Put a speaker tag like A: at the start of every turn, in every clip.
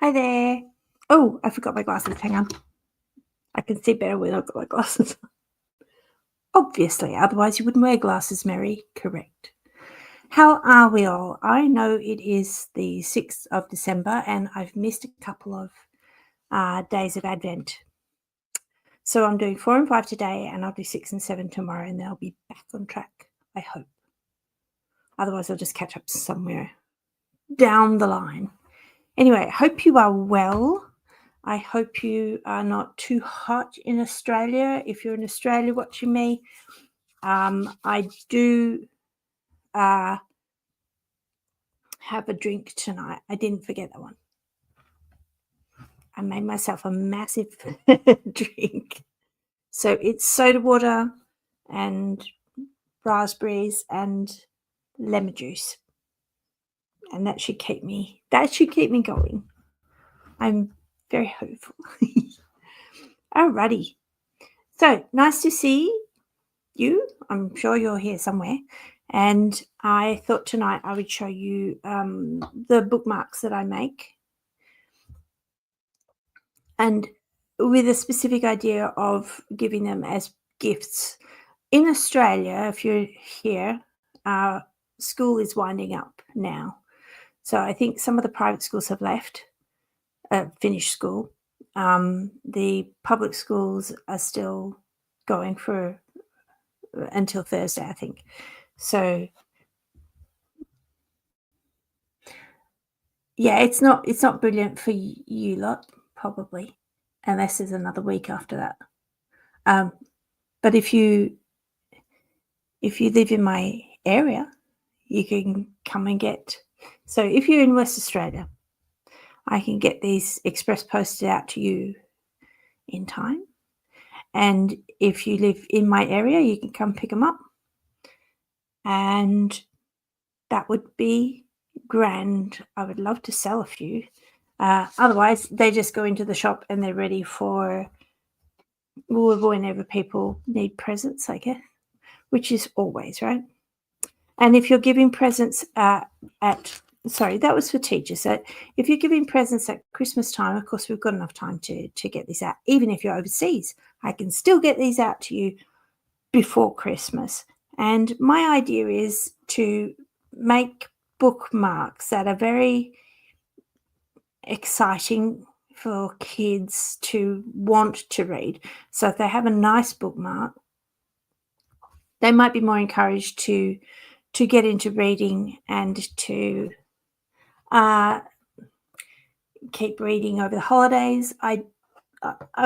A: Hi there. Oh, I forgot my glasses. Hang on. I can see better when I've got my glasses. Obviously, otherwise you wouldn't wear glasses, Mary. Correct. How are we all? I know it is the 6th of December and I've missed a couple of days of Advent. So I'm doing 4 and 5 today and I'll do 6 and 7 tomorrow and then I'll be back on track, I hope. Otherwise, I'll just catch up somewhere down the line. Anyway, hope you are well. I hope you are not too hot in Australia. If you're in Australia watching me, I do have a drink tonight. I didn't forget that one. I made myself a massive drink. So it's soda water and raspberries and lemon juice. And that should keep me going. I'm very hopeful. Alrighty. So nice to see you. I'm sure you're here somewhere. And I thought tonight I would show you the bookmarks that I make. And with a specific idea of giving them as gifts. In Australia, if you're here, school is winding up now. So I think some of the private schools have left, finished school. The public schools are still going for until Thursday, I think. So yeah, it's not brilliant for you lot, probably, unless there's another week after that. But if you live in my area, you can come and get. So if you're in West Australia, I can get these express posted out to you in time. And if you live in my area, you can come pick them up. And that would be grand. I would love to sell a few. Otherwise, they just go into the shop and they're ready for whenever people need presents, I guess, which is always, right? And if you're giving presents sorry, that was for teachers. So if you're giving presents at Christmas time, of course, we've got enough time to get these out. Even if you're overseas, I can still get these out to you before Christmas. And my idea is to make bookmarks that are very exciting for kids to want to read. So if they have a nice bookmark, they might be more encouraged to get into reading and to keep reading over the holidays. I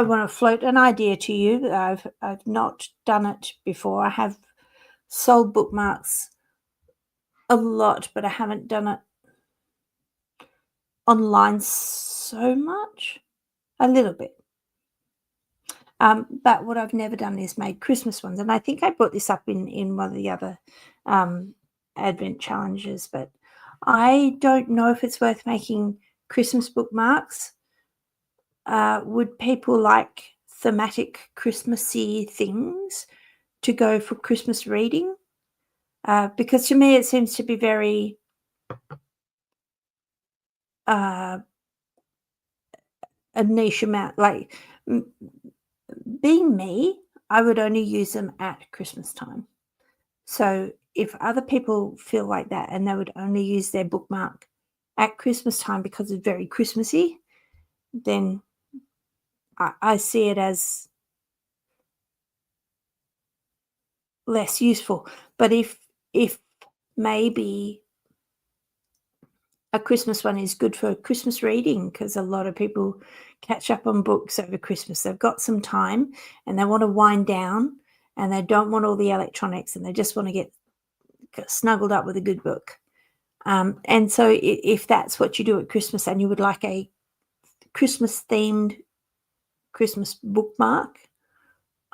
A: want to float an idea to you. I've not done it before. I have sold bookmarks a lot, but I haven't done it online so much. A little bit. But what I've never done is made Christmas ones. And I think I brought this up in one of the other Advent challenges, but I don't know if it's worth making Christmas bookmarks. Would people like thematic Christmassy things to go for Christmas reading? Because to me it seems to be very a niche amount. Like being me, I would only use them at Christmas time. So if other people feel like that and they would only use their bookmark at Christmas time because it's very Christmassy, then I see it as less useful. But if maybe a Christmas one is good for Christmas reading, because a lot of people catch up on books over Christmas. They've got some time and they want to wind down and they don't want all the electronics and they just want to get snuggled up with a good book. And so if that's what you do at Christmas and you would like a Christmas themed Christmas bookmark,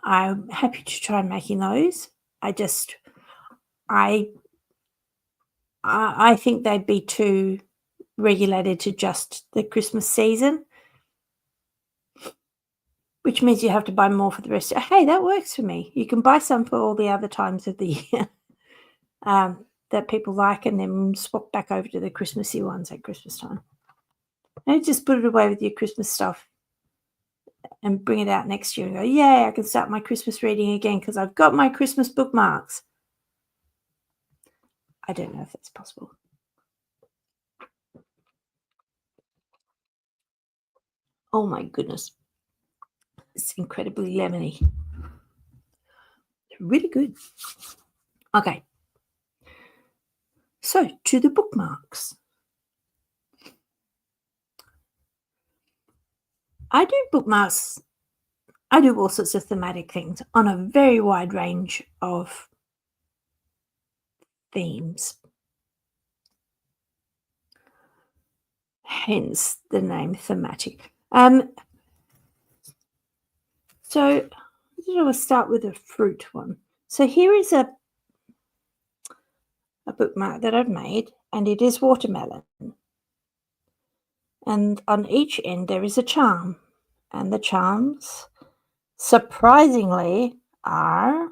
A: I'm happy to try making those. I think they'd be too regulated to just the Christmas season, which means you have to buy more for the rest. Hey, that works for me. You can buy some for all the other times of the year that people like and then swap back over to the Christmassy ones at Christmas time. Maybe just put it away with your Christmas stuff and bring it out next year and go, yay, I can start my Christmas reading again because I've got my Christmas bookmarks. I don't know if that's possible. Oh my goodness. It's incredibly lemony. Really good. Okay. So, to the bookmarks. I do bookmarks. I do all sorts of thematic things on a very wide range of themes. Hence the name thematic. So we'll start with a fruit one. So here is a bookmark that I've made, and it is watermelon. And on each end there is a charm, and the charms, surprisingly, are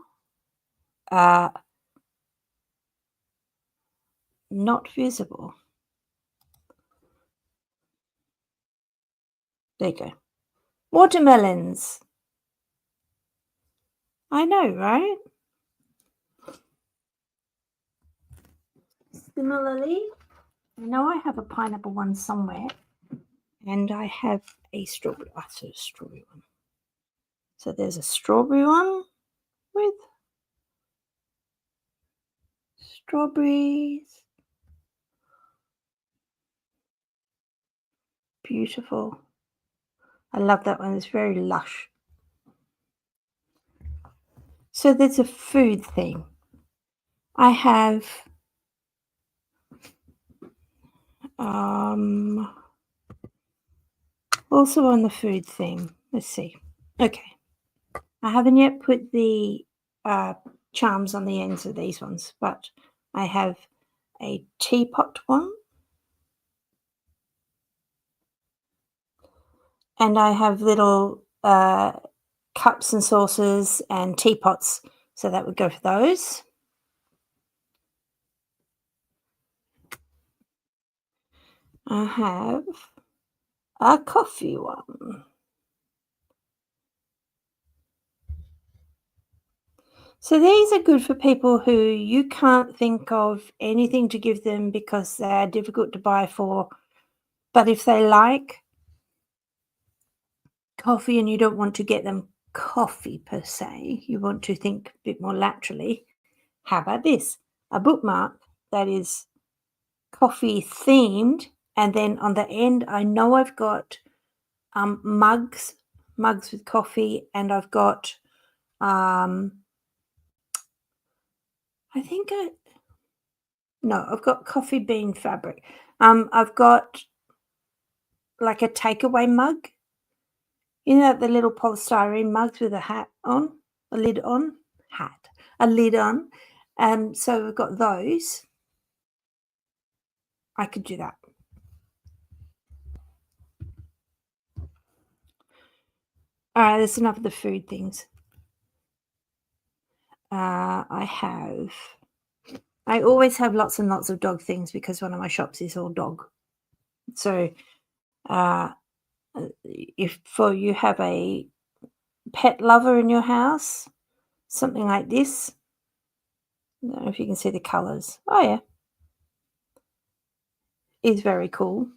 A: not visible. There you go. Watermelons. I know, right? Similarly, I know I have a pineapple one somewhere, and I have a strawberry. Oh, so a strawberry one. So there's a strawberry one with strawberries. Beautiful. I love that one. It's very lush. So there's a food theme. I have also on the food theme. Let's see. Okay. I haven't yet put the charms on the ends of these ones, but I have a teapot one. And I have little cups and saucers and teapots, so that would go for those. I have a coffee one. So these are good for people who you can't think of anything to give them because they're difficult to buy for. But if they like coffee and you don't want to get them coffee per se, you want to think a bit more laterally, how about this? A bookmark that is coffee themed, and then on the end I know I've got mugs with coffee, and I've got I've got coffee bean fabric. I've got like a takeaway mug, you know, the little polystyrene mugs with a lid on. So we've got those. I could do that. All right, there's enough of the food things. I always have lots and lots of dog things because one of my shops is all dog. So if you have a pet lover in your house, something like this. I don't know if you can see the colours. Oh yeah, is very cool.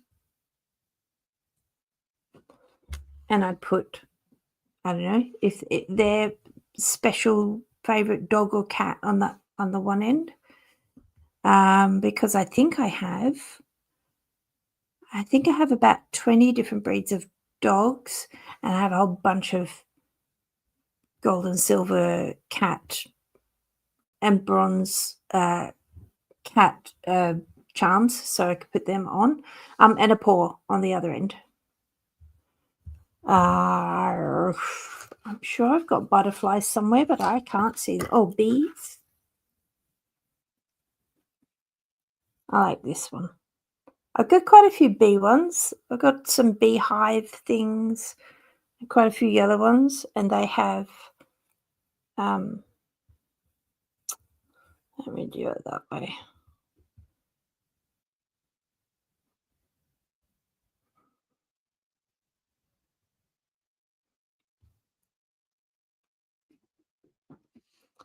A: And I'd put, I don't know, if their special favourite dog or cat on the one end, because I think I have about 20 different breeds of dogs, and I have a whole bunch of gold and silver cat and bronze cat charms, so I could put them on, and a paw on the other end. I'm sure I've got butterflies somewhere, but I can't see them. Oh, bees. I like this one. I've got quite a few bee ones. I've got some beehive things, quite a few yellow ones, and they have let me do it that way.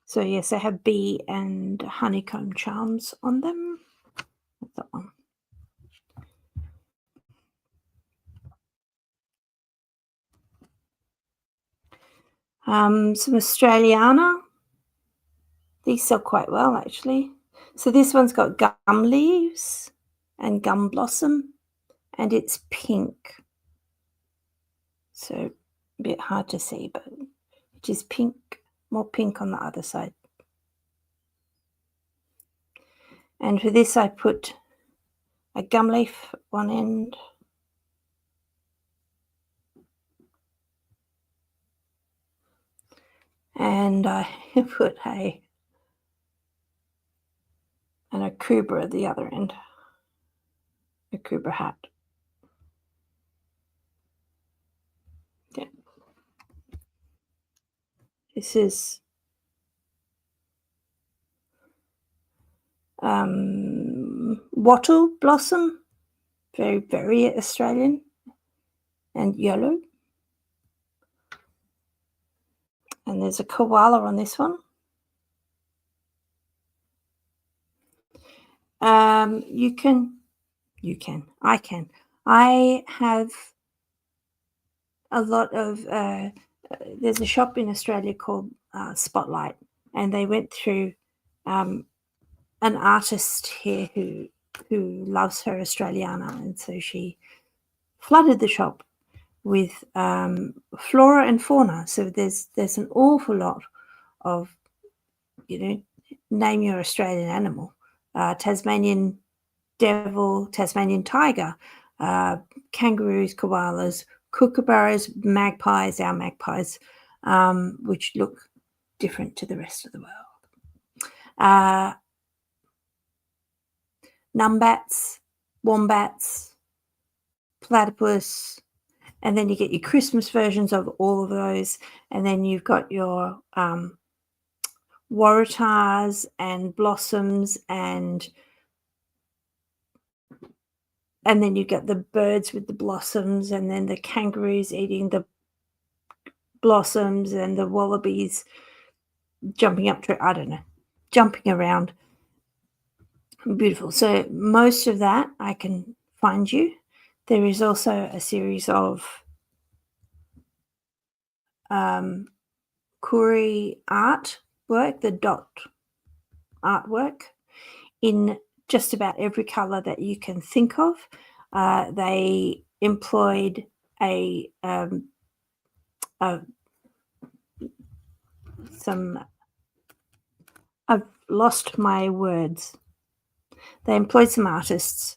A: So yes, they have bee and honeycomb charms on them. That's that one. Some Australiana. These sell quite well, actually. So this one's got gum leaves and gum blossom, and it's pink. So a bit hard to see, but it is pink, more pink on the other side. And for this, I put a gum leaf at one end, and I put an akubra at the other end, akubra hat. Yeah. This is wattle blossom, very, very Australian, and yellow. And there's a koala on this one. I can. I have a lot of, there's a shop in Australia called Spotlight, and they went through an artist here who loves her Australiana, and so she flooded the shop with flora and fauna. So there's an awful lot of, name your Australian animal. Tasmanian devil, Tasmanian tiger, kangaroos, koalas, kookaburras, magpies, our magpies, which look different to the rest of the world. Numbats, wombats, platypus, and then you get your Christmas versions of all of those, and then you've got your waratahs and blossoms, and then you get the birds with the blossoms, and then the kangaroos eating the blossoms, and the wallabies jumping up to, I don't know, jumping around. Beautiful. So most of that I can find you. There is also a series of Kuri artwork, the dot artwork, in just about every color that you can think of. They employed I've lost my words. They employed some artists.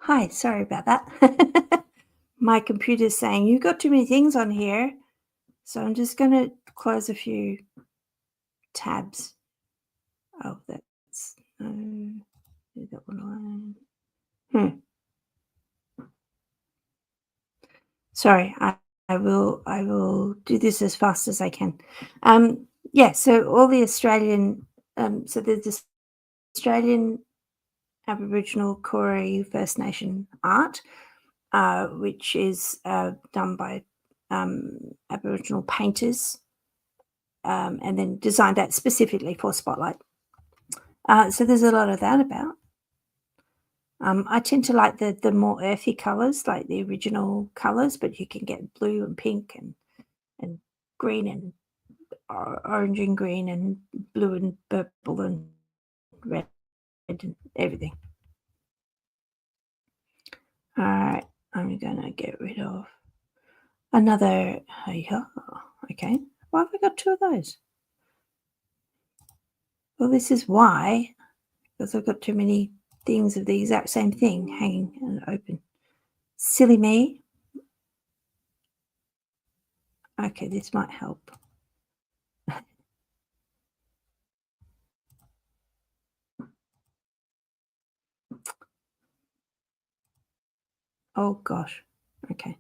A: Hi, sorry about that. My computer's saying, you've got too many things on here. So I'm just going to close a few tabs. Oh, that's, leave that one alone. Sorry, I will do this as fast as I can. Yeah, so all the Australian, so there's this Australian Aboriginal Koori First Nation art, which is done by Aboriginal painters, and then designed that specifically for Spotlight. So there's a lot of that about. I tend to like the more earthy colours, like the original colours, but you can get blue and pink and green and orange and green and blue and purple and red and everything. All right, I'm gonna get rid of another. Okay, why have I got two of those? Well, this is why, because I've got too many things of the exact same thing hanging and open. Silly me. Okay, this might help. Oh gosh. Okay.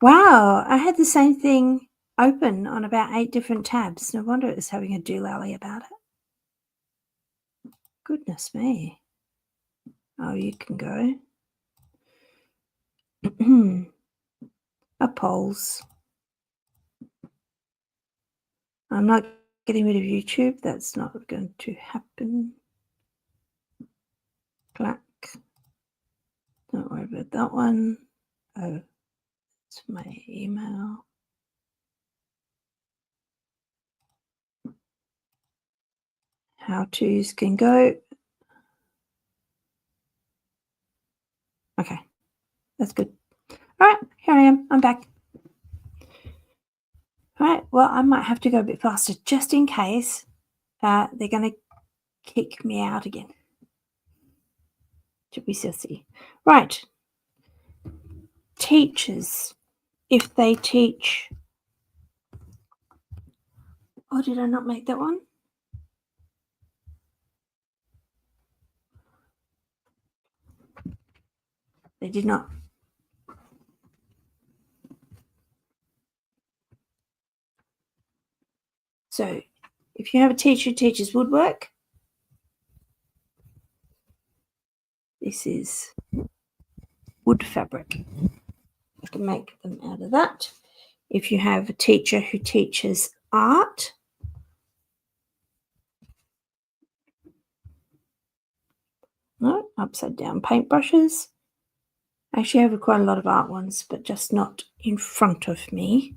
A: Wow, I had the same thing open on about 8 different tabs. No wonder it was having a doolally about it. Goodness me. Oh, you can go. A polls. I'm not getting rid of YouTube. That's not going to happen. Clack. Don't worry about that one. Oh, it's my email. How to's can go. Okay, that's good. All right, here I am. I'm back. All right, well, I might have to go a bit faster just in case they're going to kick me out again. To be silly. Right. Teachers, if they teach. Oh, did I not make that one? They did not. So, if you have a teacher who teaches woodwork, this is wood fabric. I can make them out of that. If you have a teacher who teaches art, no, upside down paintbrushes. Actually, I have quite a lot of art ones, but just not in front of me.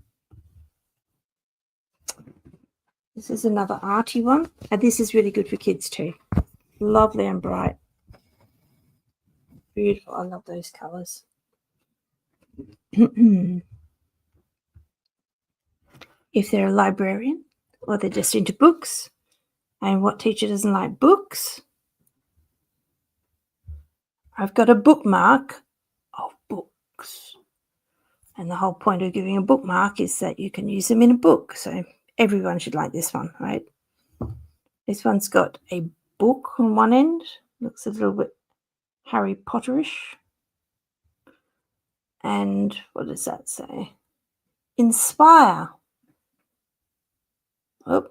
A: This is another arty one. And this is really good for kids too. Lovely and bright. Beautiful. I love those colours. If they're a librarian or they're just into books, and what teacher doesn't like books? I've got a bookmark of books. And the whole point of giving a bookmark is that you can use them in a book. So everyone should like this one, right? This one's got a book on one end. Looks a little bit Harry Potterish. And what does that say? Inspire. Oh.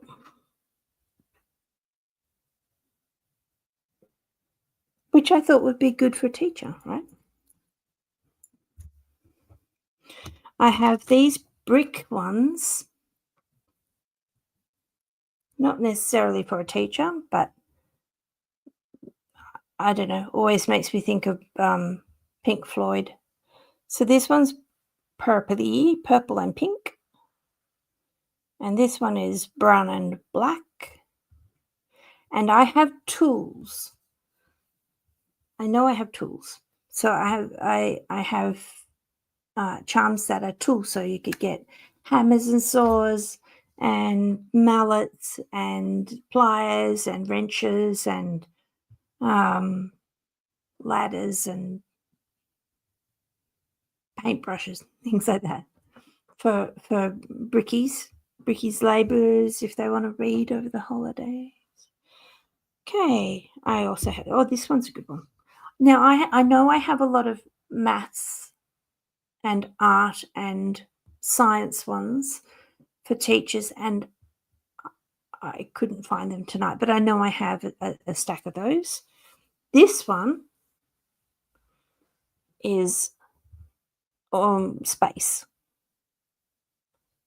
A: Which I thought would be good for a teacher, right? I have these brick ones. Not necessarily for a teacher, but I don't know, always makes me think of Pink Floyd. So this one's purple and pink. And this one is brown and black. And I have tools. I know I have tools. So I have charms that are tools. So you could get hammers and saws and mallets and pliers and wrenches and ladders and paintbrushes, things like that for brickies labourers if they want to read over the holidays. Okay, I also have, oh, this one's a good one. Now I know I have a lot of maths and art and science ones for teachers, and I couldn't find them tonight, but I know I have a stack of those. This one is space.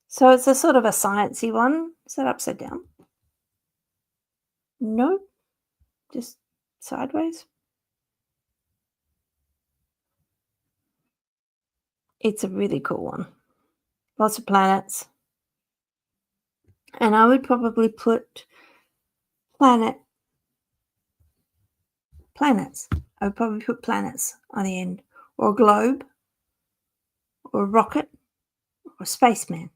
A: So it's a sort of a sciencey one. Is that upside down? No, just sideways. It's a really cool one. Lots of planets. And I would probably put planets. I would probably put planets on the end, or a globe, or a rocket, or spaceman.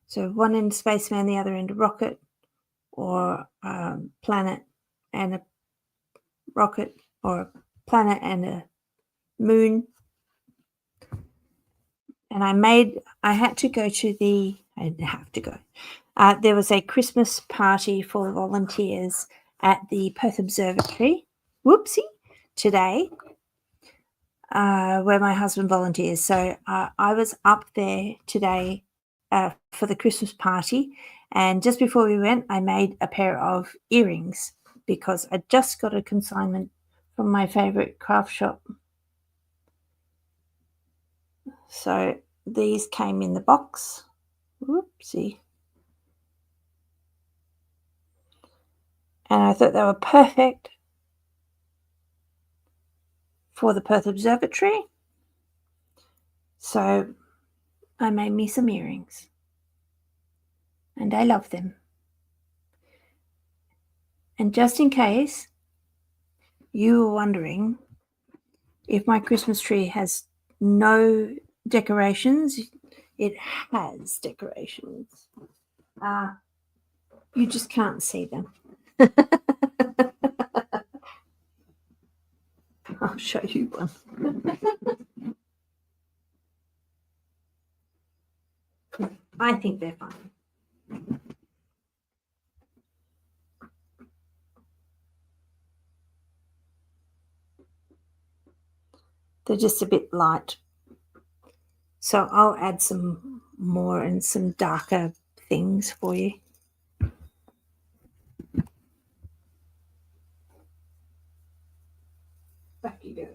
A: So one end spaceman, the other end a rocket, or a planet and a rocket, or a planet and a moon. And I had to go to I didn't have to go. There was a Christmas party for the volunteers at the Perth Observatory, today, where my husband volunteers. So I was up there today for the Christmas party. And just before we went, I made a pair of earrings because I just got a consignment from my favourite craft shop. So these came in the box. Whoopsie. And I thought they were perfect for the Perth Observatory. So I made me some earrings. And I love them. And just in case you were wondering if my Christmas tree has no decorations, it has decorations. You just can't see them. I'll show you one. I think they're fine. They're just a bit light. So I'll add some more and some darker things for you. Back you go.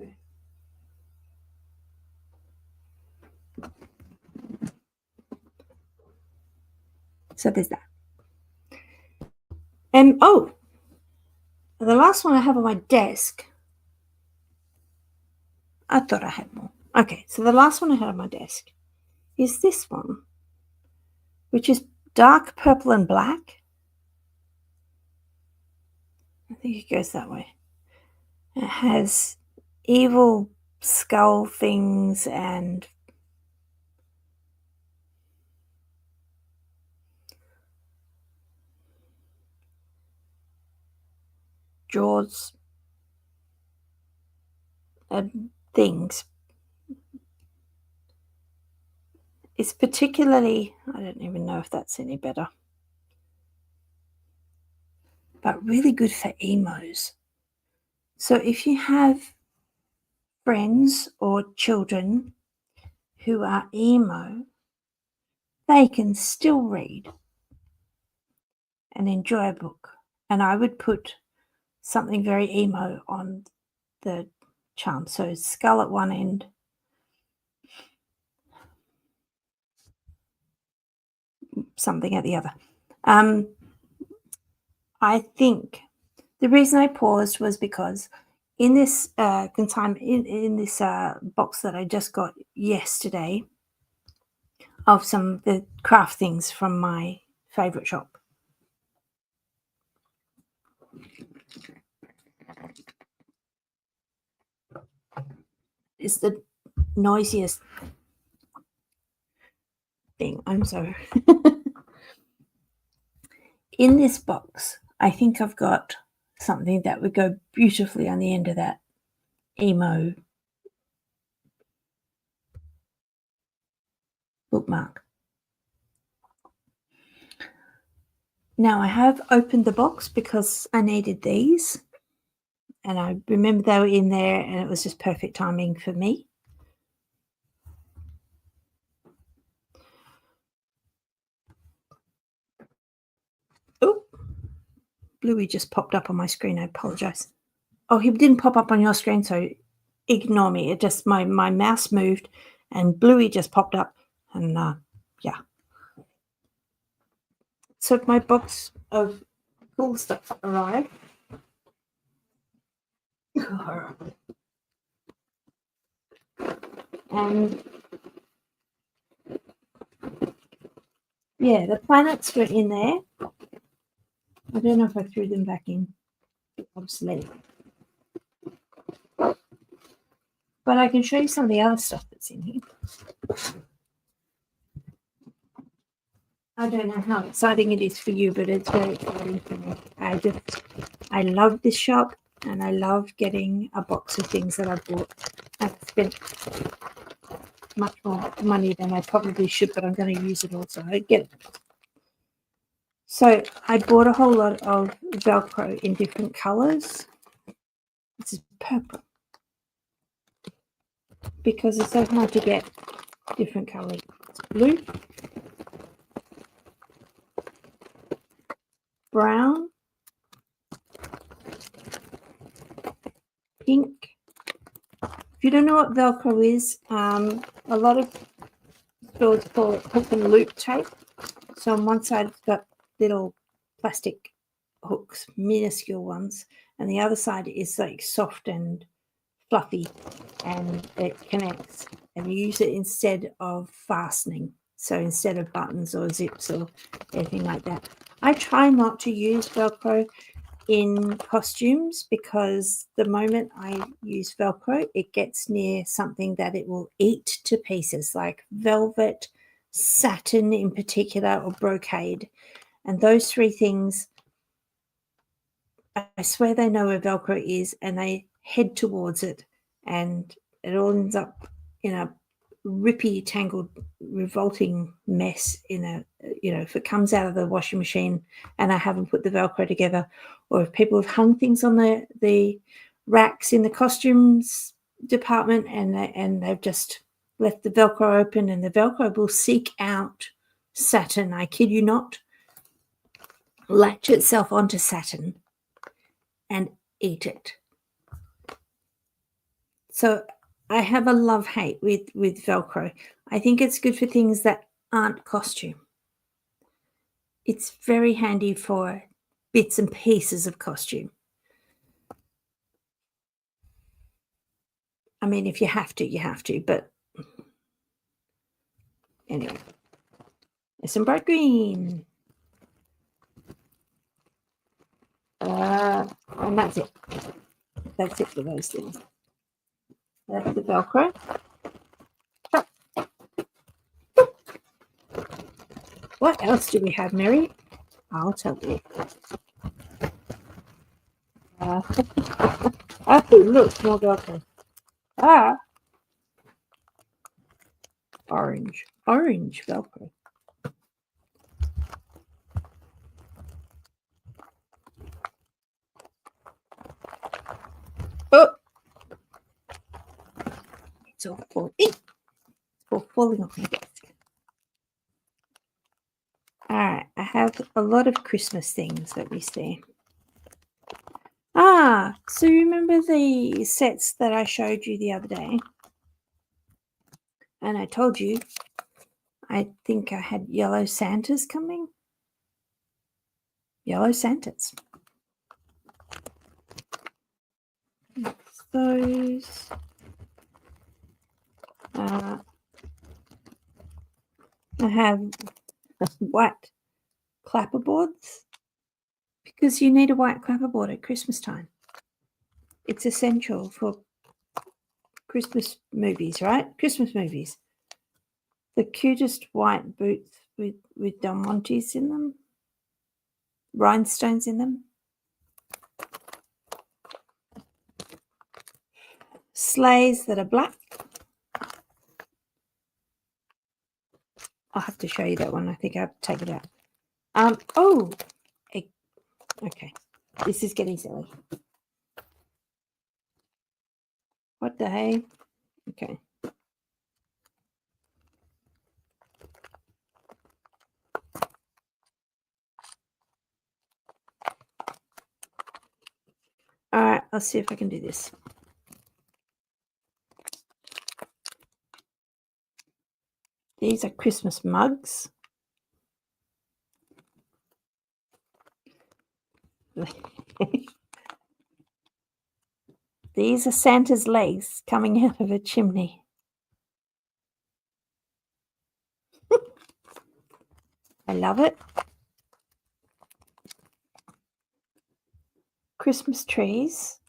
A: So there's that. And oh, the last one I have on my desk. I thought I had more. Okay, so the last one I had on my desk is this one, which is dark purple and black. I think it goes that way. It has evil skull things and jaws and things. It's particularly, I don't even know if that's any better, but really good for emos. So if you have friends or children who are emo, they can still read and enjoy a book. And I would put something very emo on the charm. So skull at one end, something at the other. I think the reason I paused was because in this consignment, in this box that I just got yesterday of some of the craft things from my favourite shop. It's the noisiest thing. I'm sorry. In this box, I think I've got something that would go beautifully on the end of that emo bookmark. Now I have opened the box because I needed these, and I remember they were in there and it was just perfect timing for me. Oh, Bluey just popped up on my screen. I apologize. Oh, he didn't pop up on your screen, so ignore me. It just, my mouse moved and Bluey just popped up, and yeah. So my box of cool stuff arrived. And yeah, the planets were in there. I don't know if I threw them back in. Obsolete. But I can show you some of the other stuff that's in here. I don't know how exciting it is for you, but it's very exciting for me. I love this shop, and I love getting a box of things that I bought. I've spent much more money than I probably should, but I'm going to use it all, so I get it. So I bought a whole lot of Velcro in different colours. This is purple because it's so hard to get different colours. It's blue, brown, pink. If you don't know what Velcro is, a lot of stores call it hook and loop tape. So on one side it's got little plastic hooks, minuscule ones, and the other side is like soft and fluffy, and it connects, and you use it instead of fastening. So instead of buttons or zips or anything like that. I try not to use Velcro in costumes because the moment I use Velcro, it gets near something that it will eat to pieces, like velvet, satin in particular, or brocade. And those three things, I swear they know where Velcro is and they head towards it, and it all ends up in a rippy, tangled, revolting mess. If it comes out of the washing machine and I haven't put the Velcro together, or if people have hung things on the racks in the costumes department and they've just left the Velcro open, and the Velcro will seek out satin, I kid you not, latch itself onto satin and eat it. So I have a love-hate with Velcro. I think it's good for things that aren't costume. It's very handy for bits and pieces of costume. I mean, if you have to, you have to, but anyway. There's some bright green. And that's it. That's it for those things. That's the Velcro. What else do we have, Mary? I'll tell you. Oh, look, more Velcro. Orange Velcro. Oh, it's all falling off my desk. All right, I have a lot of Christmas things that we see. So remember the sets that I showed you the other day? And I told you, I think I had yellow Santas coming. Yellow Santas. That's those. I have white clapperboards because you need a white clapperboard at Christmas time. It's essential for Christmas movies, right? Christmas movies. The cutest white boots with Don Montes in them, rhinestones in them. Sleighs that are black. I'll have to show you that one. I think I have to take it out. Okay. This is getting silly. What the hey? Okay. All right, I'll see if I can do this. These are Christmas mugs. These are Santa's legs coming out of a chimney. I love it. Christmas trees.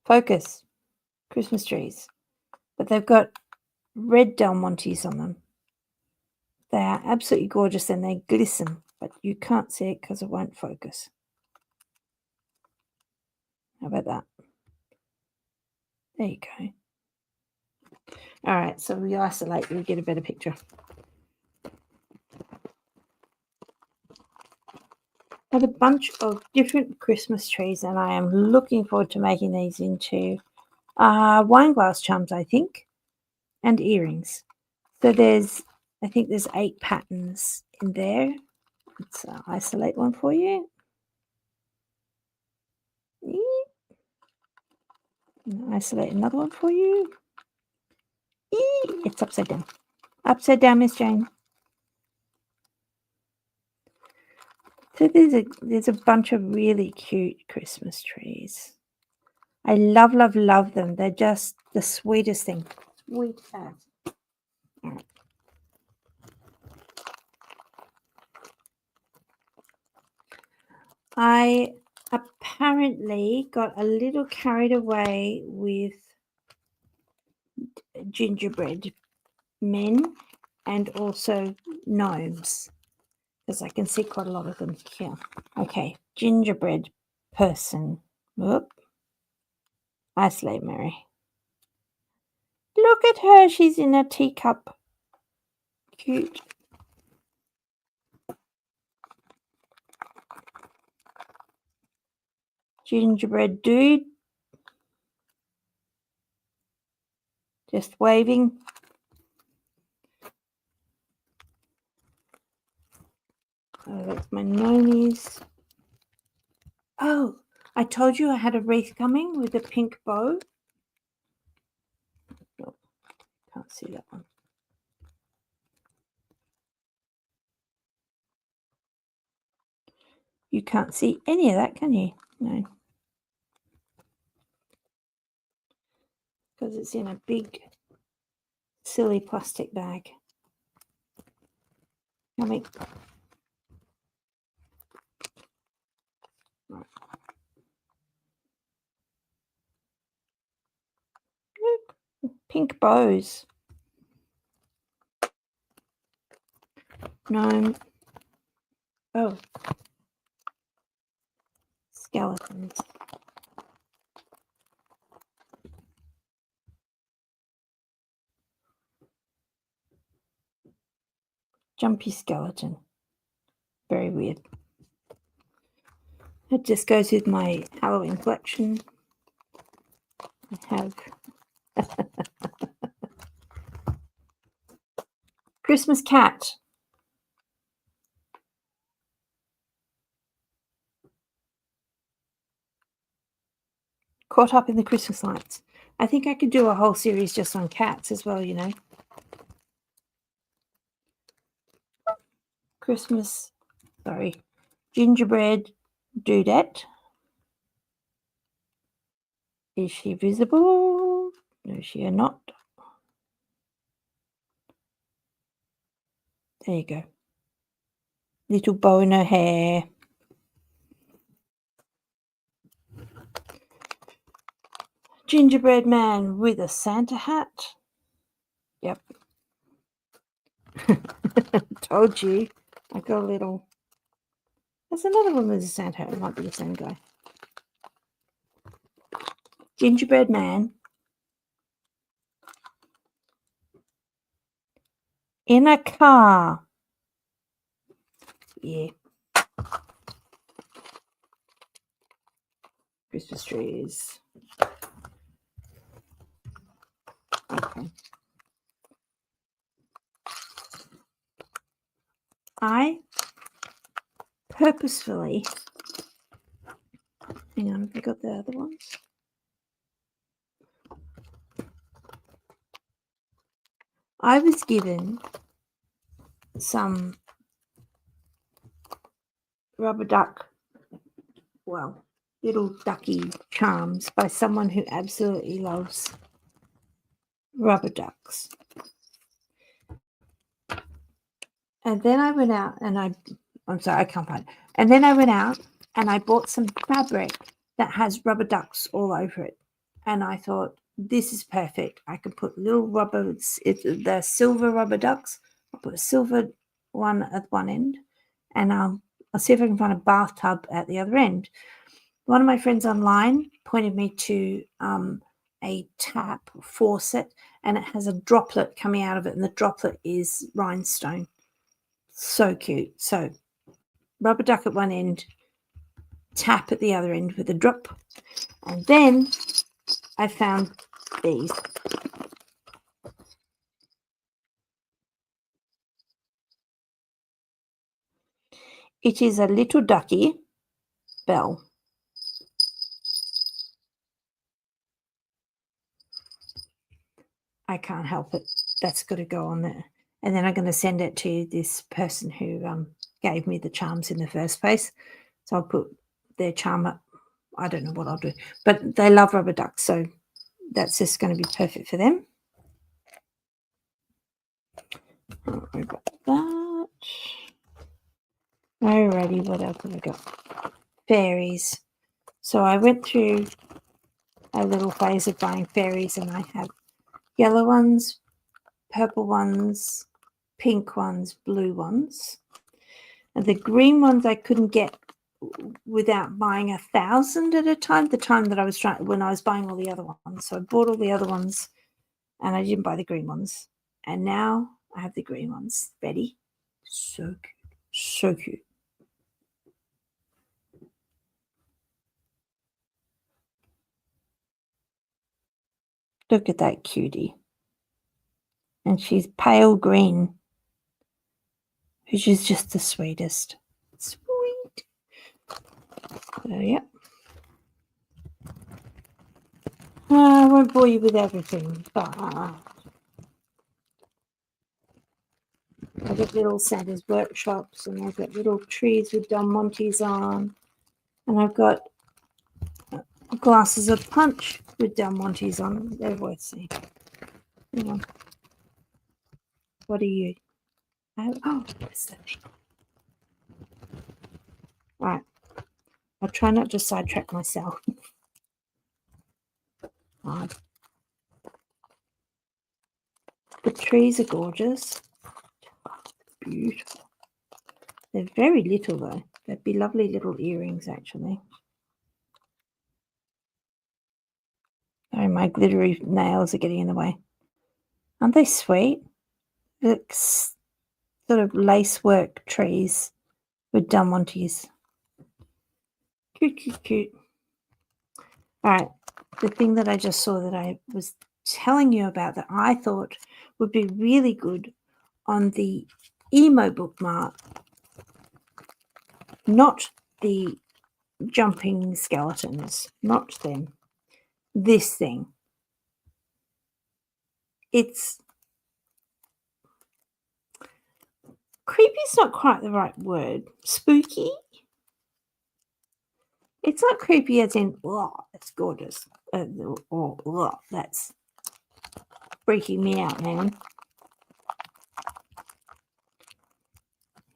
A: Focus. Christmas trees. But they've got red Del Montes on them. They are absolutely gorgeous and they glisten, but you can't see it because it won't focus. How about that? There you go. All right, so we isolate, we get a better picture. I have a bunch of different Christmas trees, and I am looking forward to making these into wine glass charms, I think, and earrings. So I think there's 8 patterns in there. Let's isolate one for you. And isolate another one for you. It's upside down. Upside down, Miss Jane. So there's a bunch of really cute Christmas trees. I love, love, love them. They're just the sweetest thing. Sweet as. All right. I apparently got a little carried away with gingerbread men and also gnomes, because I can see quite a lot of them here. Okay, gingerbread person. Whoop. Isolate Mary. Look at her. She's in a teacup. Cute. Gingerbread dude. Just waving. Oh, that's my gnomies. Oh, I told you I had a wreath coming with a pink bow. Oh, can't see that one. You can't see any of that, can you? No. Because it's in a big, silly plastic bag. Coming. Right. Look, pink bows. Gnome. Oh. Skeletons. Jumpy skeleton. Very weird. It just goes with my Halloween collection. I have Christmas cat. Caught up in the Christmas lights. I think I could do a whole series just on cats as well, you know. Gingerbread dudette. Is she visible? No, she are not. There you go. Little bow in her hair. Gingerbread man with a Santa hat. Yep. Told you. I got a little. There's another one with a Santa hat. It might be the same guy. Gingerbread man. In a car. Yeah. Christmas trees. Okay. I purposefully. Hang on, have I got the other ones? I was given some rubber duck, well, little ducky charms by someone who absolutely loves rubber ducks. And then I went out and I'm sorry, I can't find it. And then I went out and I bought some fabric that has rubber ducks all over it. And I thought, this is perfect. I could put little the silver rubber ducks. I put silver one at one end, and I'll see if I can find a bathtub at the other end. One of my friends online pointed me to a tap faucet, and it has a droplet coming out of it, and the droplet is rhinestone. So cute. So rubber duck at one end, tap at the other end with a drop. And then I found these. It is a little ducky bell. I can't help it. That's got to go on there. And then I'm going to send it to this person who gave me the charms in the first place. So I'll put their charm up. I don't know what I'll do. But they love rubber ducks, so that's just going to be perfect for them. I got that. Alrighty, what else have I got? Fairies. So I went through a little phase of buying fairies, and I have yellow ones, purple ones, pink ones, blue ones. And the green ones I couldn't get without buying 1,000 at a time, the time that I was when I was buying all the other ones. So I bought all the other ones, and I didn't buy the green ones. And now I have the green ones. Ready? So cute. So cute. Look at that cutie. And she's pale green, which is just the sweetest. Sweet. So, yep. I won't bore you with everything, but I've got little Santa's workshops, and I've got little trees with Don Montes on, and I've got glasses of punch with Del Montes on. They're worth seeing. Hang on. What are you? Oh, what's that thing? All right. I'll try not to sidetrack myself. The trees are gorgeous. Beautiful. They're very little, though. They'd be lovely little earrings, actually. Oh, my glittery nails are getting in the way. Aren't they sweet? It's sort of lacework trees with Del Montes. Cute, cute, cute. All right. The thing that I just saw that I was telling you about that I thought would be really good on the emo bookmark, not the jumping skeletons, not them. This thing. It's creepy is not quite the right word. Spooky. It's not creepy as in, oh, it's gorgeous. Oh, that's freaking me out, man.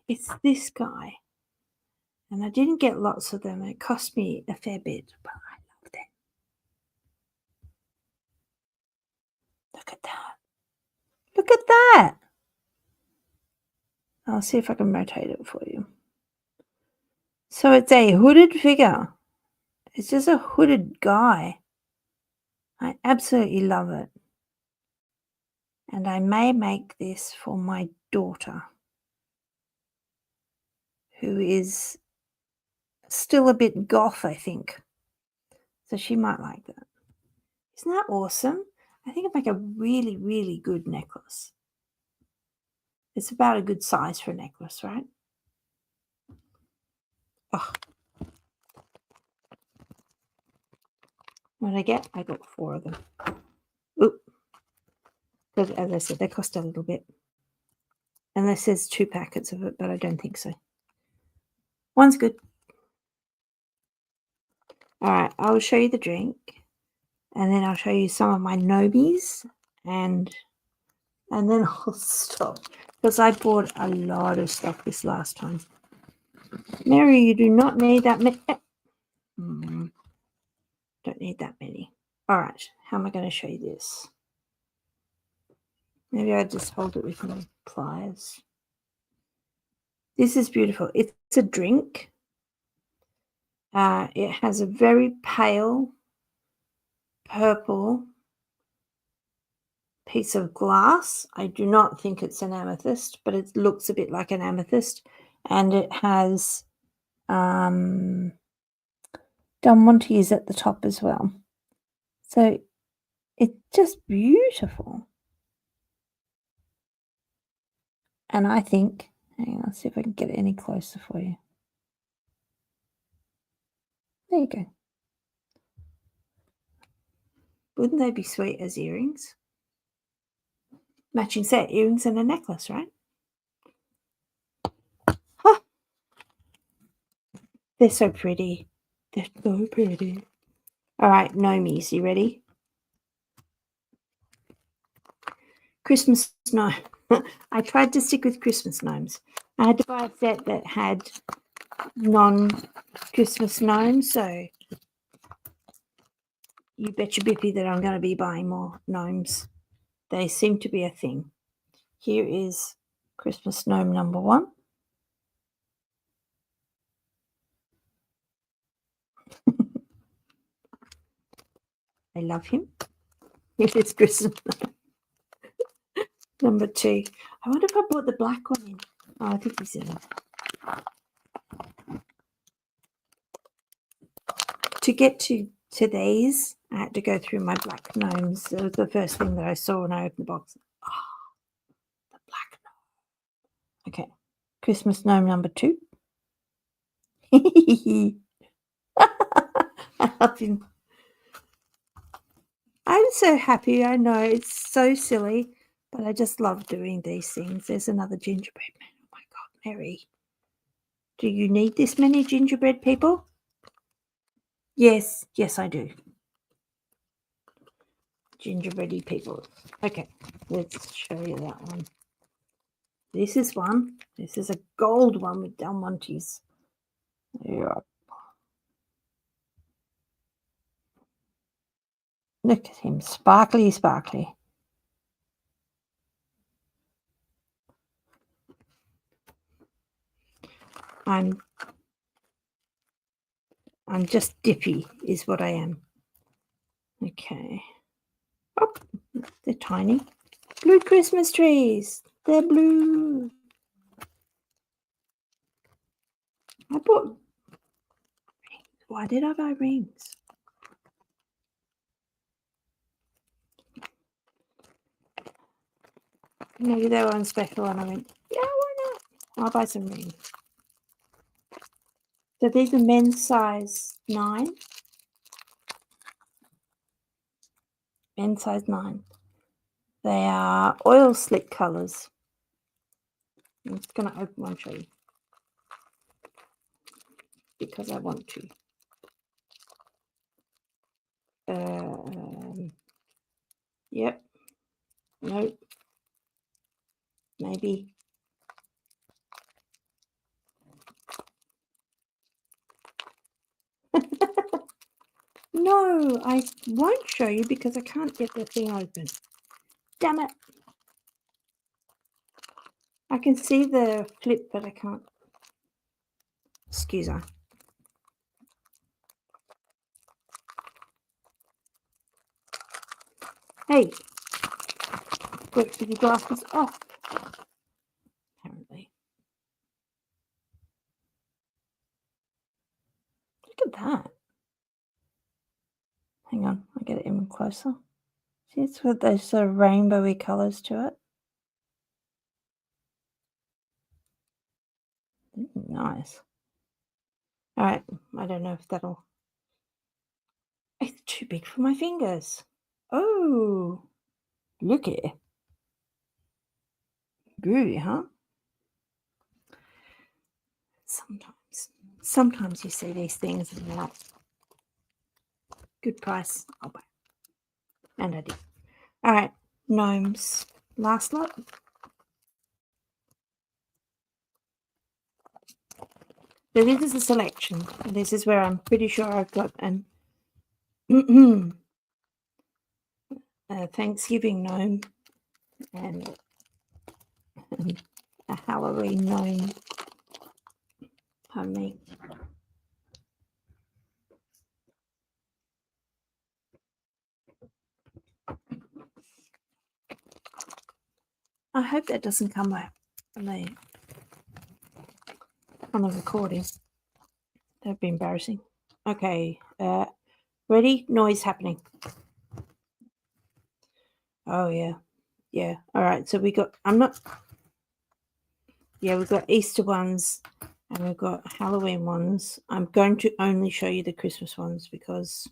A: It's this guy. And I didn't get lots of them. It cost me a fair bit, but I love them. Look at that. Look at that. I'll see if I can rotate it for you. So it's a hooded figure. It's just a hooded guy. I absolutely love it. And I may make this for my daughter, who is still a bit goth, I think. So she might like that. Isn't that awesome? I think it'd make a really, really good necklace. It's about a good size for a necklace, right? Oh. What did I get? I got 4 of them. Oop. Because as I said, they cost a little bit. Unless there's 2 packets of it, but I don't think so. One's good. All right, I'll show you the drink. And then I'll show you some of my Nobies. And then I'll stop. Because I bought a lot of stuff this last time. Mary, you do not need that many. Don't need that many. All right, how am I going to show you this? Maybe I just hold it with my pliers. This is beautiful. It's a drink. It has a very pale purple piece of glass. I do not think it's an amethyst, but it looks a bit like an amethyst. And it has Del Monte's at the top as well. So it's just beautiful. And I think, hang on, let's see if I can get it any closer for you. There you go. Wouldn't they be sweet as earrings? Matching set, earrings and a necklace, right? Huh. They're so pretty. They're so pretty. All right, gnomies, you ready? Christmas gnome. I tried to stick with Christmas gnomes. I had to buy a set that had non-Christmas gnomes, so you bet your bippy that I'm going to be buying more gnomes. They seem to be a thing. Here is Christmas gnome number 1. I love him. Here is Christmas number 2. I wonder if I brought the black one in. Oh, I think he's in it. To get to today's, I had to go through my black gnomes. It was the first thing that I saw when I opened the box. Oh, the black gnome. Okay. Christmas gnome number 2. I love him. I'm so happy. I know it's so silly, but I just love doing these things. There's another gingerbread man. Oh my God, Mary. Do you need this many gingerbread people? Yes, I do. Gingerbready people. Okay, let's show you that one. This is one. This is a gold one with Del Monte's. Yeah. Look at him, sparkly, sparkly. I'm just dippy, is what I am. Okay. Oh, they're tiny. Blue Christmas trees. They're blue. I bought. Why did I buy rings? Maybe they were on special and I went, yeah, why not? I'll buy some rings. So these are men's size 9. Men's size 9. They are oil slick colours. I'm just going to open one for you because I want to. Yep. Nope. Maybe. No, I won't show you because I can't get the thing open. Damn it. I can see the flip, but I can't. Excuse me. Hey, works with your glasses off. Apparently. Look at that. Hang on, I'll get it even closer. See, it's with those sort of rainbowy colours to it. Nice. All right, I don't know if that'll... It's too big for my fingers. Oh, look at it. Groovy, huh? Sometimes you see these things and you're like, good price, I'll buy. And I did. All right, gnomes. Last lot. So this is a selection. This is where I'm pretty sure I've got an Thanksgiving gnome and a Halloween gnome Pardon me. I hope that doesn't come out on the recording. That'd be embarrassing. Okay. Ready? Noise happening. Oh yeah. Yeah. All right. So we got we've got Easter ones and we've got Halloween ones. I'm going to only show you the Christmas ones because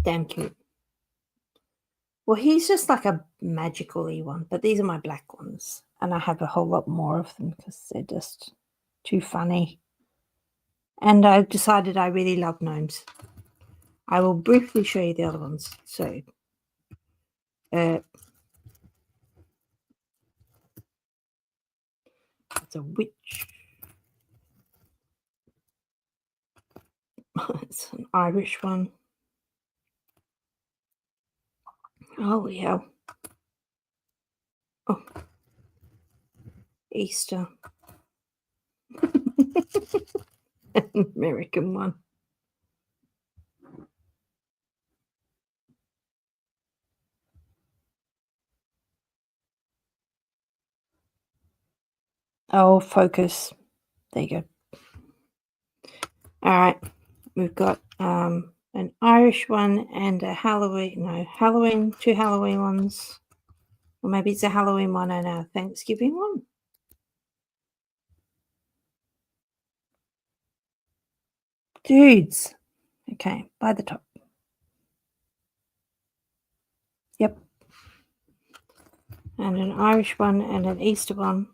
A: damn cute. Well, he's just like a magical-y one, but these are my black ones. And I have a whole lot more of them because they're just too funny. And I've decided I really love gnomes. I will briefly show you the other ones. So, it's a witch. It's an Irish one. Oh, yeah. Oh, Easter. American one. Oh, focus. There you go. All right. We've got an Irish one and a Halloween, two Halloween ones. Or maybe it's a Halloween one and a Thanksgiving one. Dudes. Okay, by the top. Yep. And an Irish one and an Easter one.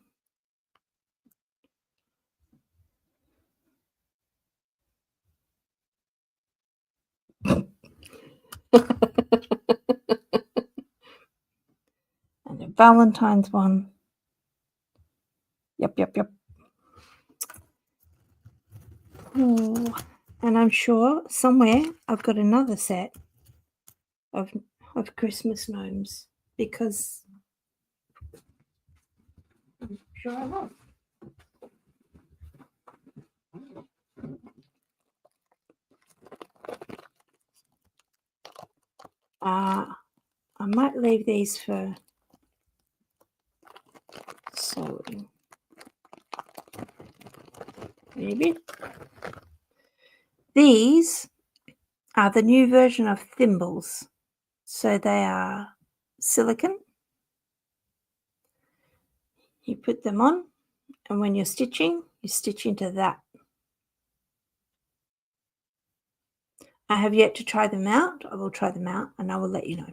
A: And a Valentine's one. Yep. Oh, and I'm sure somewhere I've got another set of Christmas gnomes because I'm sure I will. I might leave these for sewing. Maybe. These are the new version of thimbles. So they are silicone. You put them on, and when you're stitching, you stitch into that. I have yet to try them out. I will try them out, and I will let you know.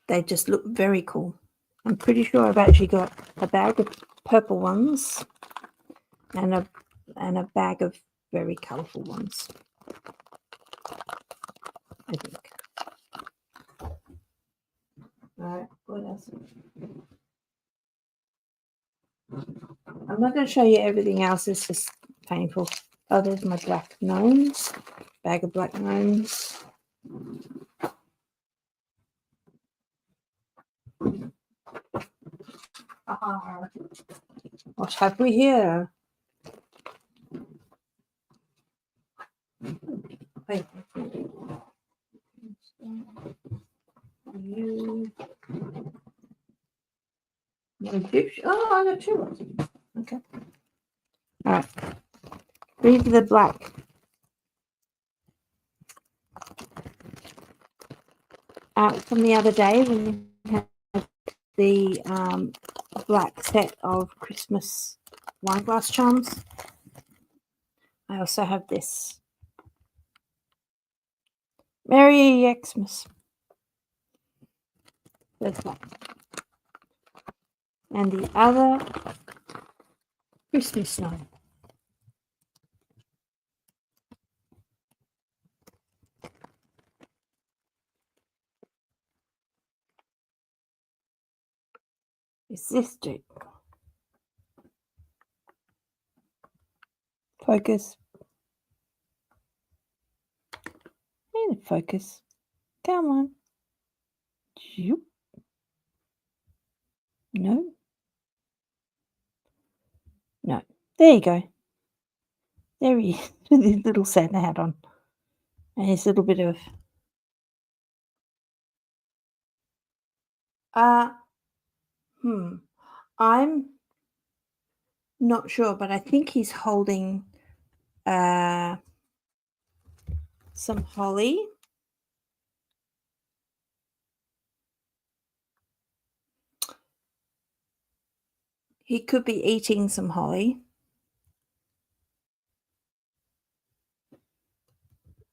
A: They just look very cool. I'm pretty sure I've actually got a bag of purple ones and a bag of very colourful ones, I think. Alright, what else? I'm not going to show you everything else, it's just painful. Oh, there's my black gnomes, bag of black gnomes. What have we here? Wait. Oh, I got two ones. Okay. All right. Read the black. From the other day when you had the black set of Christmas wine glass charms. I also have this. Merry Xmas. There's that. And the other Christmas snow. Is this dude? Focus. And focus. Come on. No. There you go. There he is with his little Santa hat on and his little bit of uh, hmm, I'm not sure, but I think he's holding, uh, some holly. He could be eating some holly.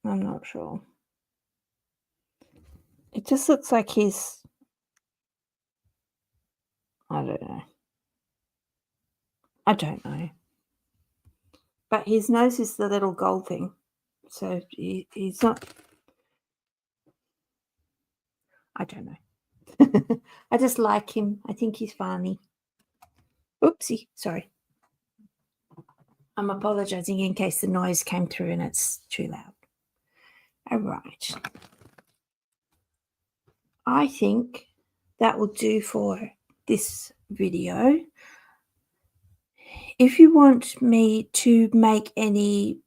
A: I'm not sure. It just looks like he's I don't know. I don't know. But his nose is the little gold thing. So he's not I don't know. I just like him. I think he's funny. Oopsie, sorry. I'm apologizing in case the noise came through and it's too loud. All right. I think that will do for this video. If you want me to make any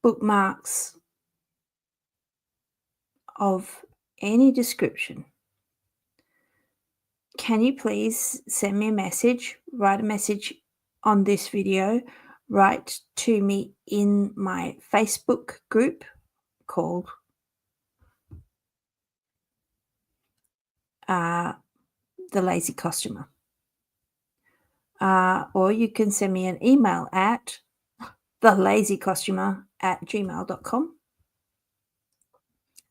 A: bookmarks of any description, can you please send me a message, write a message on this video, write to me in my Facebook group called The Lazy Costumer. Or you can send me an email at thelazycostumer@gmail.com.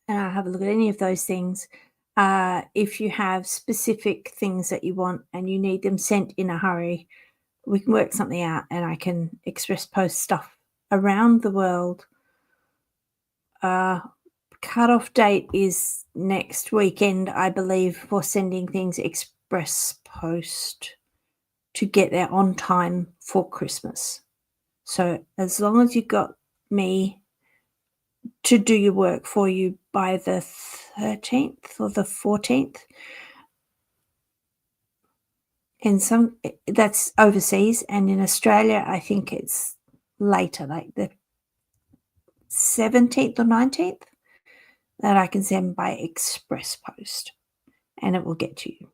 A: And I'll have a look at any of those things. If you have specific things that you want and you need them sent in a hurry, we can work something out and I can express post stuff around the world. Cut-off date is next weekend, I believe, for sending things express post to get there on time for Christmas. So as long as you got me to do your work for you by the 13th or the 14th, that's overseas, and in Australia I think it's later, like the 17th or 19th, that I can send by express post and it will get to you.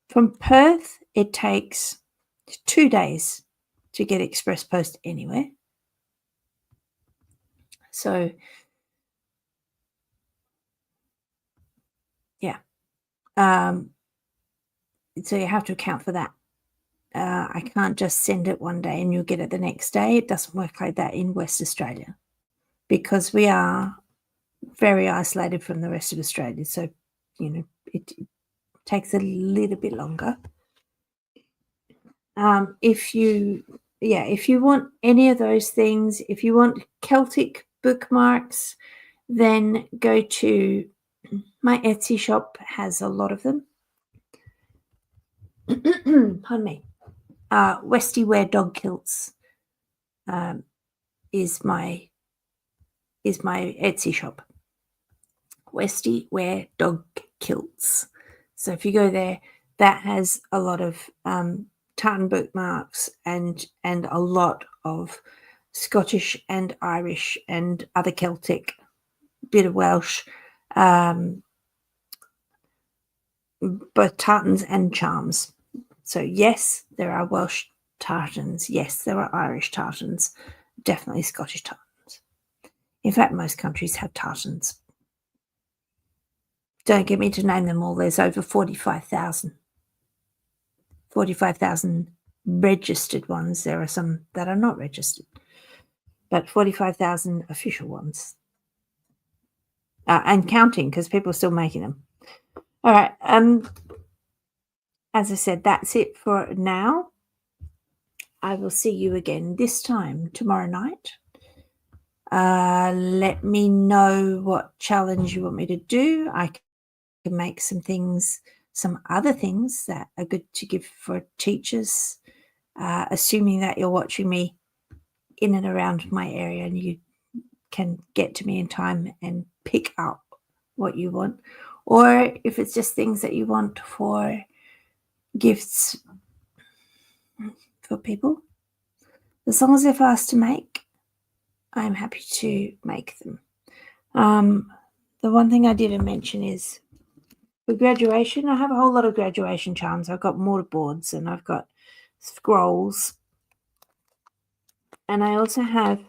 A: From Perth, it takes 2 days to get express post anywhere. So, yeah. So you have to account for that. I can't just send it one day and you'll get it the next day. It doesn't work like that in West Australia because we are very isolated from the rest of Australia. So, it takes a little bit longer. If you want any of those things, if you want Celtic bookmarks, then go to my Etsy shop, has a lot of them. Pardon me. Westy Wear Dog Kilts is my Etsy shop. Westy Wear Dog Kilts. So if you go there, that has a lot of tartan bookmarks and a lot of Scottish and Irish and other Celtic, bit of Welsh, both tartans and charms. So yes, there are Welsh tartans. Yes, there are Irish tartans. Definitely Scottish tartans. In fact, most countries have tartans. Don't get me to name them all. There's over 45,000. 45,000 registered ones. There are some that are not registered, but 45,000 official ones. And counting, because people are still making them. All right. As I said, that's it for now. I will see you again this time tomorrow night. Let me know what challenge you want me to do. I can make some other things that are good to give for teachers, assuming that you're watching me in and around my area and you can get to me in time and pick up what you want. Or if it's just things that you want for gifts for people. As long as they're fast to make, I'm happy to make them. The one thing I didn't mention is for graduation, I have a whole lot of graduation charms. I've got mortar boards and I've got scrolls. And I also have,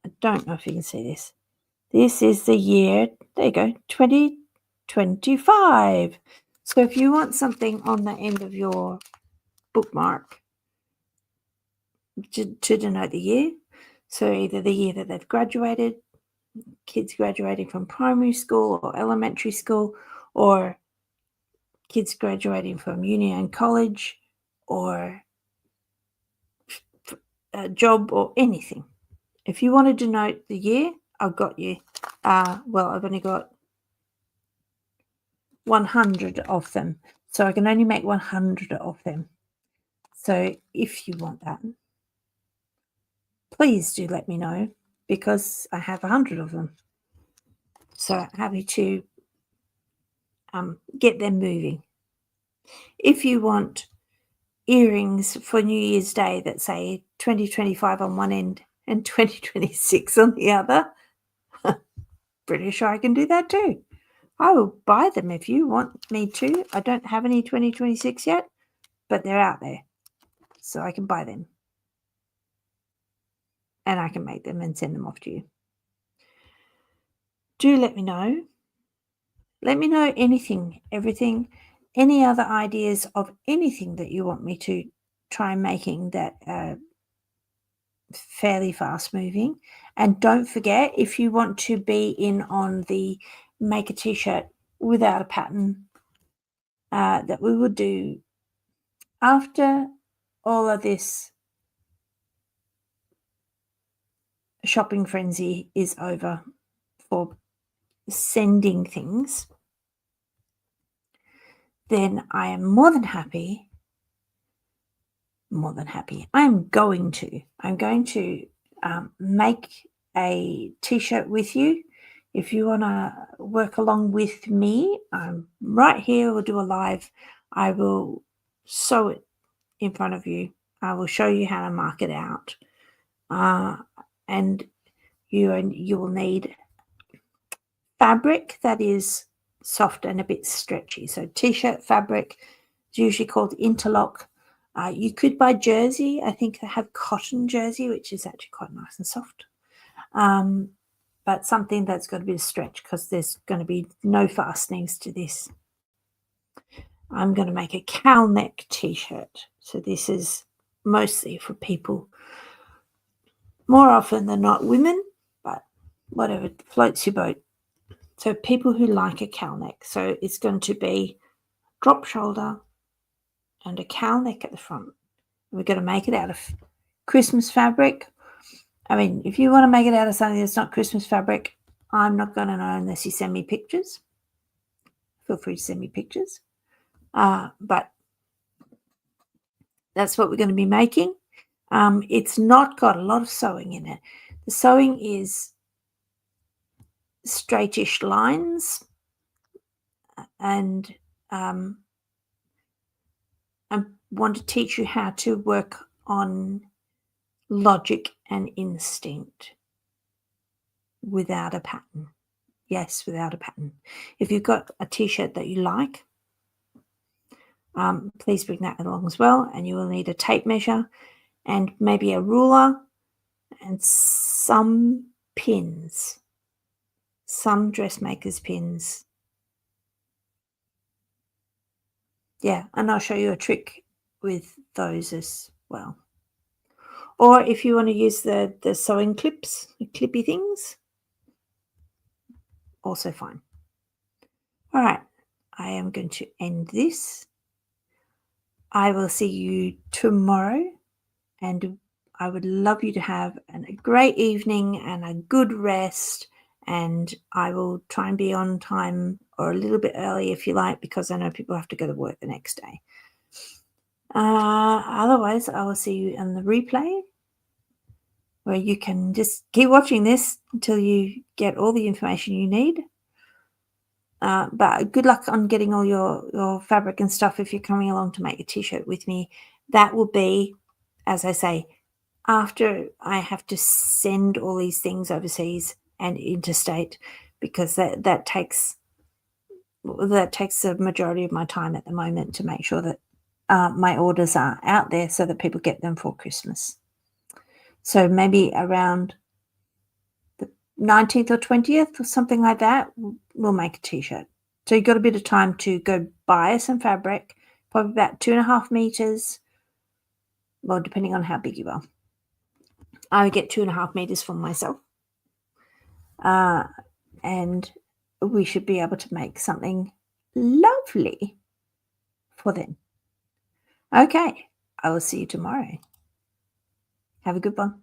A: I don't know if you can see this. This is the year, there you go, 2025. So if you want something on the end of your bookmark to denote the year, so either the year that they've graduated, kids graduating from primary school or elementary school, or kids graduating from uni and college, or a job or anything. If you want to denote the year, I've got you. Well, I've only got 100 of them, so I can only make 100 of them. So if you want that, please do let me know, because I have 100 of them. So happy to get them moving. If you want earrings for New Year's Day that say 2025 on one end and 2026 on the other, pretty sure I can do that too. I will buy them if you want me to. I don't have any 2026 yet, but they're out there, so I can buy them. And I can make them and send them off to you. Do let me know. Let me know anything, everything, any other ideas of anything that you want me to try making that fairly fast moving. And don't forget, if you want to be in on the make a t-shirt without a pattern that we would do after all of this shopping frenzy is over for sending things, then I am more than happy. I'm going to make a t-shirt with you. If you want to work along with me, I'm right here. We'll do a live. I will sew it in front of you. I will show you how to mark it out. And you will need fabric that is soft and a bit stretchy. So t-shirt fabric is usually called interlock. You could buy jersey. I think they have cotton jersey, which is actually quite nice and soft. But something that's got a bit of stretch, because there's going to be no fastenings to this. I'm going to make a cowl neck t-shirt. So this is mostly for people, more often than not women, but whatever floats your boat. So people who like a cowl neck. So it's going to be drop shoulder and a cowl neck at the front. We're going to make it out of Christmas fabric. I mean, if you want to make it out of something that's not Christmas fabric, I'm not going to know unless you send me pictures. Feel free to send me pictures. But that's what we're going to be making. It's not got a lot of sewing in it. The sewing is straightish lines, and I want to teach you how to work on logic and instinct without a pattern. Yes, without a pattern. If you've got a t-shirt that you like, please bring that along as well. And you will need a tape measure and maybe a ruler and some pins, some dressmakers pins. Yeah, and I'll show you a trick with those as well. Or if you want to use the sewing clips, the clippy things, also fine. All right, I am going to end this. I will see you tomorrow, and I would love you to have a great evening and a good rest, and I will try and be on time or a little bit early if you like, because I know people have to go to work the next day. Otherwise, I will see you in the replay, where you can just keep watching this until you get all the information you need. But good luck on getting all your fabric and stuff if you're coming along to make a t-shirt with me. That will be, as I say, after I have to send all these things overseas and interstate, because that takes the majority of my time at the moment to make sure that my orders are out there so that people get them for Christmas. So maybe around the 19th or 20th or something like that, we'll make a t-shirt. So you've got a bit of time to go buy some fabric, probably about 2.5 meters. Well, depending on how big you are. I would get 2.5 meters for myself. And we should be able to make something lovely for them. Okay, I will see you tomorrow. Have a good one.